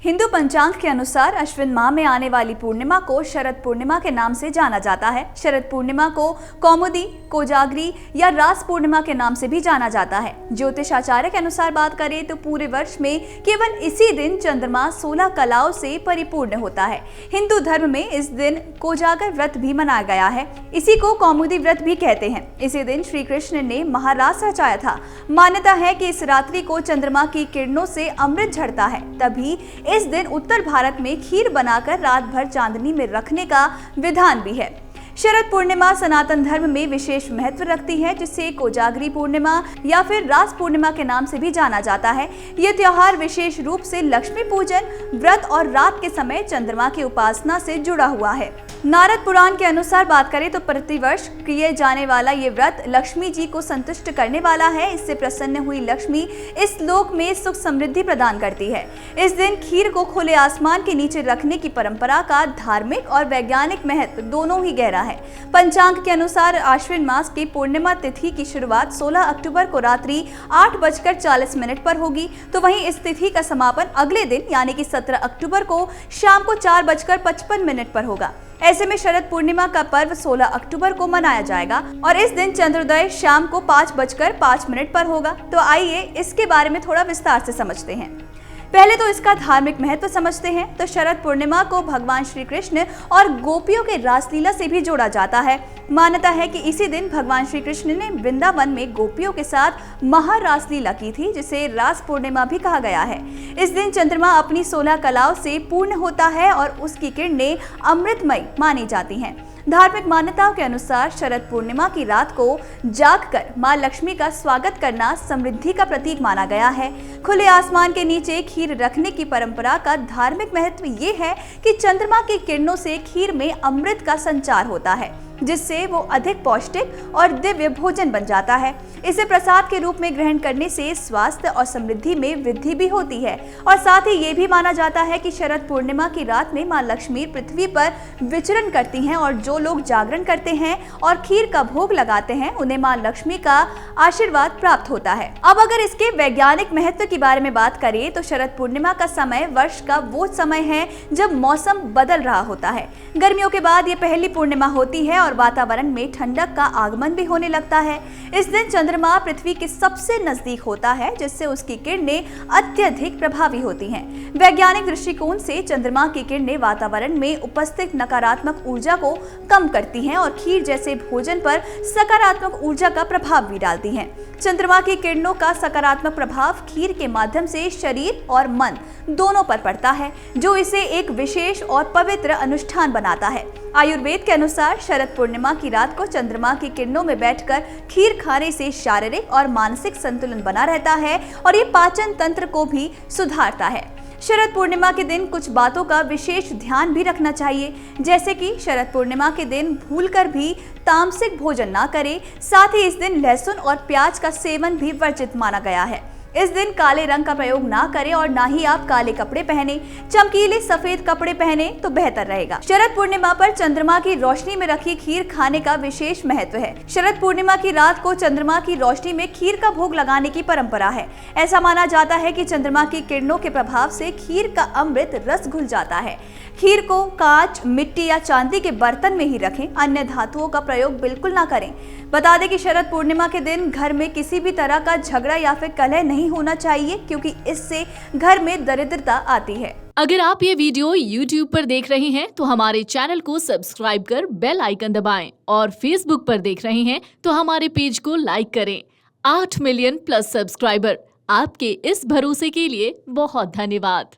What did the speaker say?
हिंदू पंचांग के अनुसार अश्विन माह में आने वाली पूर्णिमा को शरद पूर्णिमा के नाम से जाना जाता है। शरद पूर्णिमा को कौमुदी, कोजागरी या रास पूर्णिमा के नाम से भी जाना जाता है। ज्योतिष आचार्य के अनुसार बात करें तो पूरे वर्ष में केवल इसी दिन चंद्रमा 16 कलाओं से परिपूर्ण होता है। हिंदू धर्म में इस दिन कोजागर व्रत भी मनाया गया है। इसी को कौमुदी व्रत भी कहते हैं। इसी दिन श्री कृष्ण ने महारास रचाया था। मान्यता है कि इस रात्रि को चंद्रमा की किरणों से अमृत झड़ता है। तभी इस दिन उत्तर भारत में खीर बनाकर रात भर चांदनी में रखने का विधान भी है। शरद पूर्णिमा सनातन धर्म में विशेष महत्व रखती है, जिसे कोजागरी पूर्णिमा या फिर रास पूर्णिमा के नाम से भी जाना जाता है। ये त्योहार विशेष रूप से लक्ष्मी पूजन, व्रत और रात के समय चंद्रमा की उपासना से जुड़ा हुआ है। नारद पुराण के अनुसार बात करें तो प्रतिवर्ष किए जाने वाला ये व्रत लक्ष्मी जी को संतुष्ट करने वाला है। इससे प्रसन्न हुई लक्ष्मी इस लोक में सुख समृद्धि प्रदान करती है। इस दिन खीर को खुले आसमान के नीचे रखने की परंपरा का धार्मिक और वैज्ञानिक महत्व दोनों ही गहरा है। पंचांग के अनुसार आश्विन मास की पूर्णिमा तिथि की शुरुआत 16 अक्टूबर को रात्रि 8:40 पर होगी, तो वहीं इस तिथि का समापन अगले दिन यानी कि 17 अक्टूबर को शाम को 4:55 पर होगा। ऐसे में शरद पूर्णिमा का पर्व 16 अक्टूबर को मनाया जाएगा और इस दिन चंद्रोदय शाम को 5:05 पर होगा। तो आइए इसके बारे में थोड़ा विस्तार से समझते हैं। पहले तो इसका धार्मिक महत्व समझते हैं। तो शरद पूर्णिमा को भगवान श्री कृष्ण और गोपियों के रासलीला से भी जोड़ा जाता है। मान्यता है कि इसी दिन भगवान श्री कृष्ण ने वृंदावन में गोपियों के साथ महारासलीला की थी, जिसे रास पूर्णिमा भी कहा गया है। इस दिन चंद्रमा अपनी 16 कलाओं से पूर्ण होता है और उसकी किरणें अमृतमयी मानी जाती हैं। धार्मिक मान्यताओं के अनुसार शरद पूर्णिमा की रात को जागकर मां लक्ष्मी का स्वागत करना समृद्धि का प्रतीक माना गया है। खुले आसमान के नीचे खीर रखने की परंपरा का धार्मिक महत्व ये है कि चंद्रमा की किरणों से खीर में अमृत का संचार होता है, जिससे वो अधिक पौष्टिक और दिव्य भोजन बन जाता है। इसे प्रसाद के रूप में ग्रहण करने से स्वास्थ्य और समृद्धि में वृद्धि भी होती है। और साथ ही ये भी माना जाता है कि शरद पूर्णिमा की रात में मां लक्ष्मी पृथ्वी पर विचरण करती हैं और जो लोग जागरण करते हैं और खीर का भोग लगाते हैं, उन्हें मां लक्ष्मी का आशीर्वाद प्राप्त होता है। अब अगर इसके वैज्ञानिक महत्व की बारे में बात करें तो शरद पूर्णिमा का समय वर्ष का वो समय है जब मौसम बदल रहा होता है। गर्मियों के बाद ये पहली पूर्णिमा होती है और वातावरण में ठंडक का आगमन भी होने लगता है। इस दिन चंद्रमा पृथ्वी के सबसे नजदीक होता है, जिससे उसकी किरणें अत्यधिक प्रभावी होती हैं। वैज्ञानिक दृष्टिकोण से चंद्रमा की किरणें वातावरण में उपस्थित नकारात्मक ऊर्जा को कम करती हैं और खीर जैसे भोजन पर सकारात्मक ऊर्जा का प्रभाव भी डालती हैं। चंद्रमा की किरणों का सकारात्मक प्रभाव खीर के माध्यम से शरीर और मन दोनों पर पड़ता है, जो इसे एक विशेष और पवित्र अनुष्ठान बनाता है। आयुर्वेद के अनुसार शरद पूर्णिमा की रात को चंद्रमा की किरणों में बैठकर खीर खाने से शारीरिक और मानसिक संतुलन बना रहता है और ये पाचन तंत्र को भी सुधारता है। शरद पूर्णिमा के दिन कुछ बातों का विशेष ध्यान भी रखना चाहिए, जैसे कि शरद पूर्णिमा के दिन भूलकर भी तामसिक भोजन ना करें। साथ ही इस दिन लहसुन और प्याज का सेवन भी वर्जित माना गया है। इस दिन काले रंग का प्रयोग ना करें और ना ही आप काले कपड़े पहने। चमकीले सफेद कपड़े पहने तो बेहतर रहेगा। शरद पूर्णिमा पर चंद्रमा की रोशनी में रखी खीर खाने का विशेष महत्व है। शरद पूर्णिमा की रात को चंद्रमा की रोशनी में खीर का भोग लगाने की परंपरा है। ऐसा माना जाता है कि चंद्रमा की किरणों के प्रभाव से खीर का अमृत रस घुल जाता है। खीर को कांच, मिट्टी या चांदी के बर्तन में ही रखें, अन्य धातुओं का प्रयोग बिल्कुल ना करें। बता दें कि शरद पूर्णिमा के दिन घर में किसी भी तरह का झगड़ा या फिर कलह नहीं होना चाहिए, क्योंकि इससे घर में दरिद्रता आती है। अगर आप ये वीडियो YouTube पर देख रहे हैं तो हमारे चैनल को सब्सक्राइब कर बेल आइकन दबाएं और Facebook पर देख रहे हैं तो हमारे पेज को लाइक करें। 8 मिलियन प्लस सब्सक्राइबर, आपके इस भरोसे के लिए बहुत धन्यवाद।